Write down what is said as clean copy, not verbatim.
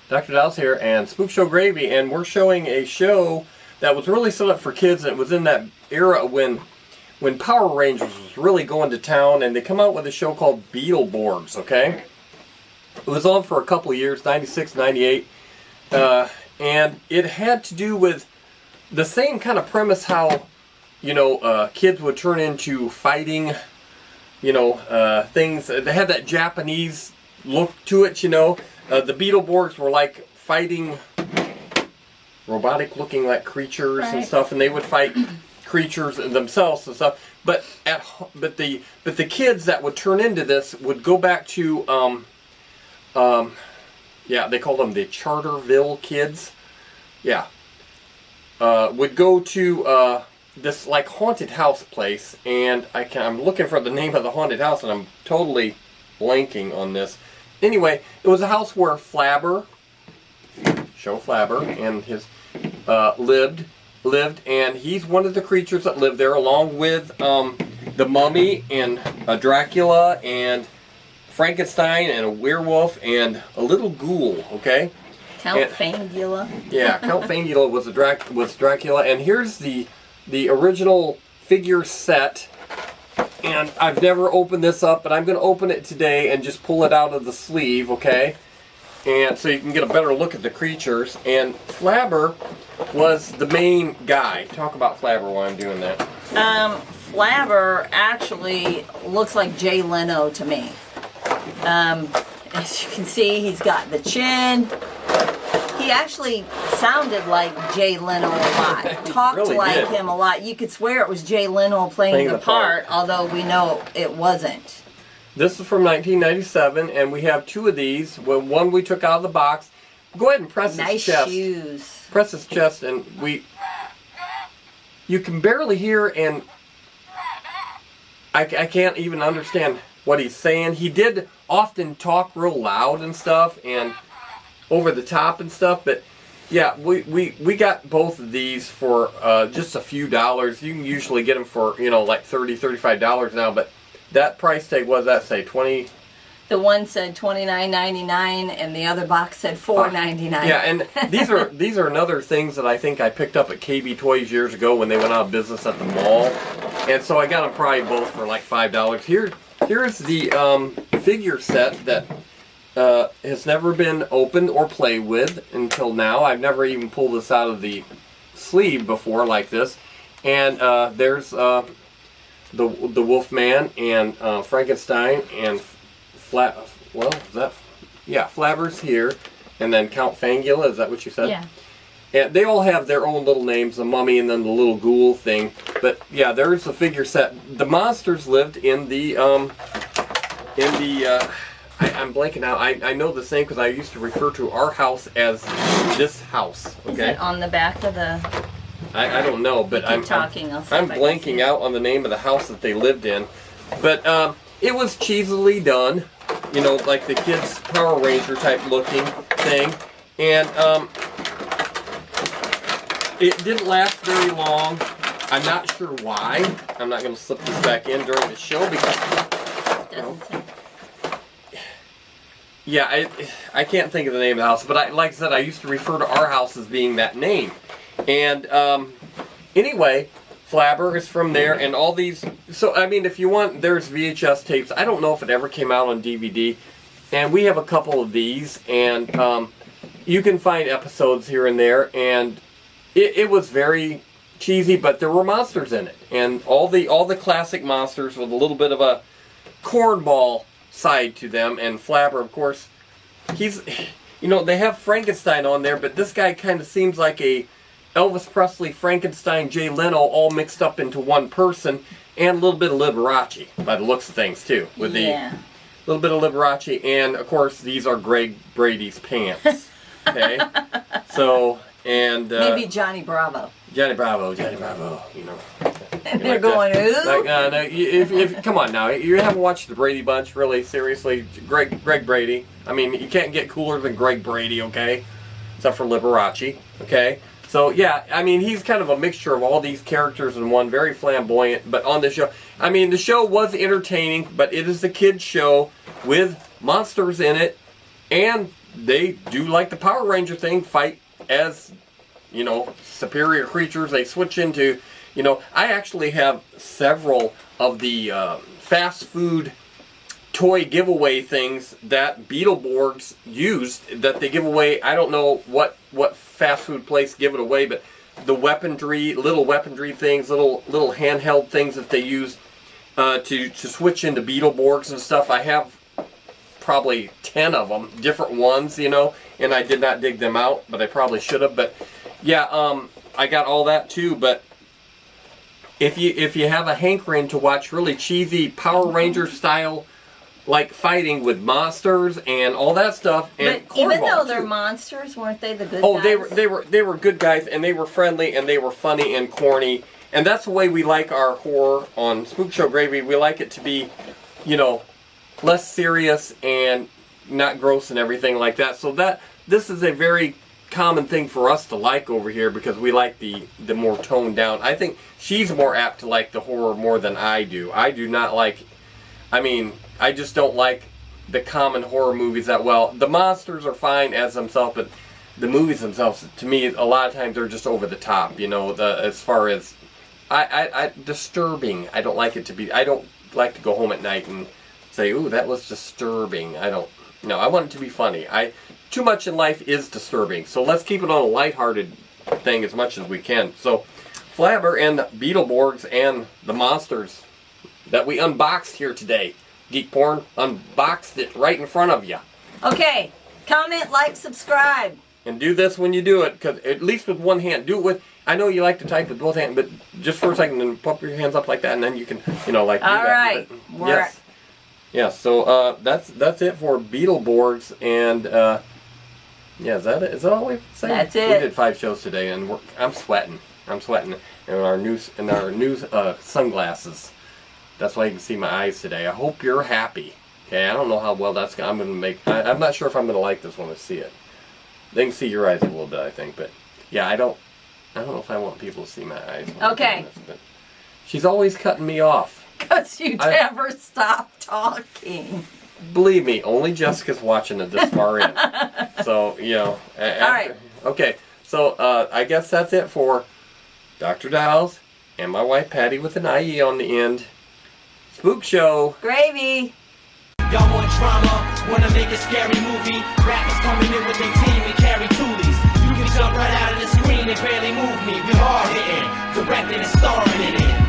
Dr.Dollz here, and SpookShow Gravy, and we're showing a show that was really set up for kids. And it was in that era when Power Rangers was really going to town, and they come out with a show called Beetleborgs, okay? It was on for a couple of years, 96, 98, and it had to do with the same kind of premise how, you know, kids would turn into fighting, you know, things. They had that Japanese look to it, you know. The Beetleborgs were like fighting robotic looking like creatures and stuff, and they would fight creatures themselves and stuff. But the kids that would turn into this would go back to yeah, they called them the Charterville kids. Yeah. Would go to this like haunted house place, and I'm looking for the name of the haunted house, and I'm totally blanking on this. Anyway, it was a house where Flabber, and his lived, and he's one of the creatures that lived there, along with the Mummy and Dracula and Frankenstein and a werewolf and a little ghoul. Okay. Count Fangula. Yeah, Count Fangula was Dracula, and here's the original figure set. And I've never opened this up, but I'm going to open it today and just pull it out of the sleeve, okay? And so you can get a better look at the creatures. And Flabber was the main guy. Talk about Flabber while I'm doing that. Flabber actually looks like Jay Leno to me. As you can see, he's got the chin. He actually sounded like Jay Leno a lot. Talked really like did. him a lot. You could swear it was Jay Leno playing the part, although we know it wasn't. This is from 1997, and we have two of these. One we took out of the box. Go ahead and press his chest. Nice shoes. Press his chest, and you can barely hear, and I can't even understand what he's saying. He did often talk real loud and stuff, and over the top and stuff, but yeah, we got both of these for just a few dollars. You can usually get them for, you know, like $30, $35 now, but that price tag, what does that say, 20? The one said $29.99 and the other box said $4.99. Yeah, and these are another things that I think I picked up at KB Toys years ago when they went out of business at the mall, and so I got them probably both for like $5. Here's the figure set that has never been opened or played with until now. I've never even pulled this out of the sleeve before like this. And there's the Wolfman and Frankenstein and Flabber's here, and then Count Fangula. Is that what you said? Yeah. And they all have their own little names, the Mummy and then the little ghoul thing. But yeah, there's the figure set. The monsters lived in the I'm blanking out. I know the same because I used to refer to our house as this house. Okay. Is it on the back of the? I don't know, but I'm blanking out on the name of the house that they lived in. But it was cheesily done, you know, like the kids' Power Ranger type looking thing, and it didn't last very long. I'm not sure why. I'm not going to slip this back in during the show because. You know, yeah, I can't think of the name of the house, but like I said, I used to refer to our house as being that name. And anyway, Flabber is from there, and all these. So I mean, if you want, there's VHS tapes. I don't know if it ever came out on DVD, and we have a couple of these, and you can find episodes here and there, and it was very cheesy, but there were monsters in it, and all the classic monsters with a little bit of a cornball side to them. And Flabber, of course, he's, you know, they have Frankenstein on there, but this guy kind of seems like a Elvis Presley, Frankenstein, Jay Leno all mixed up into one person, and a little bit of Liberace by the looks of things too, with the little bit of Liberace, and of course these are Greg Brady's pants. Okay, so and maybe Johnny Bravo, you know. And they're like going, ooh. Like, no, if come on now, you haven't watched the Brady Bunch, really? Seriously, Greg Brady. I mean, you can't get cooler than Greg Brady, okay? Except for Liberace, okay? So yeah, I mean, he's kind of a mixture of all these characters in one, very flamboyant. But on the show, I mean, the show was entertaining, but it is a kids show with monsters in it, and they do like the Power Ranger thing, fight as, you know, superior creatures. They switch into, you know, I actually have several of the fast food toy giveaway things that Beetleborgs used that they give away. I don't know what fast food place give it away, but the weaponry, little weaponry things, little handheld things that they use to switch into Beetleborgs and stuff. I have probably 10 of them, different ones, you know, and I did not dig them out, but I probably should have. But yeah, I got all that too. But if you have a hankering to watch really cheesy Power Ranger style, like fighting with monsters and all that stuff, and but even though they're too. monsters, weren't they the good Oh, guys? they were good guys, and they were friendly, and they were funny and corny, and that's the way we like our horror on Spook Show Gravy. We like it to be, you know, less serious and not gross and everything like that. So this is a very common thing for us to like over here, because we like the more toned down. I think she's more apt to like the horror more than I do. I do not like, I mean, I just don't like the common horror movies that well. The monsters are fine as themselves, but the movies themselves, to me, a lot of times they're just over the top, you know, as far as disturbing. I don't like it to be, I don't like to go home at night and say, ooh, that was disturbing. I want it to be funny. Too much in life is disturbing, so let's keep it on a lighthearted thing as much as we can. So, Flabber and Beetleborgs and the monsters that we unboxed here today. Geek Porn unboxed it right in front of you. Okay, comment, like, subscribe. And do this when you do it, because at least with one hand. Do it with, I know you like to type with both hands, but just for a second, then pump your hands up like that, and then you can, you know, like do all that. Right. But, yes. Yeah, so that's it for Beetleborgs, and yeah, is that it? Is that all we've said? That's it. We did 5 shows today, and I'm sweating. In our new sunglasses. That's why you can see my eyes today. I hope you're happy. Okay, I don't know how well that's going to make. I'm not sure if I'm going to like this when I see it. They can see your eyes a little bit, I think, but yeah, I don't know if I want people to see my eyes. Okay. But she's always cutting me off. Because you never stop talking. Believe me, only Jessica's watching it this far in. So, you know. All right. Okay, so I guess that's it for Dr.Dollz and my wife Patty with an IE on the end. Spook Show. Gravy. Y'all want drama, wanna make a scary movie? Rappers coming in with their team and carry toolies. You can jump right out of the screen and barely move me. We hard hitting, directing and starring in it.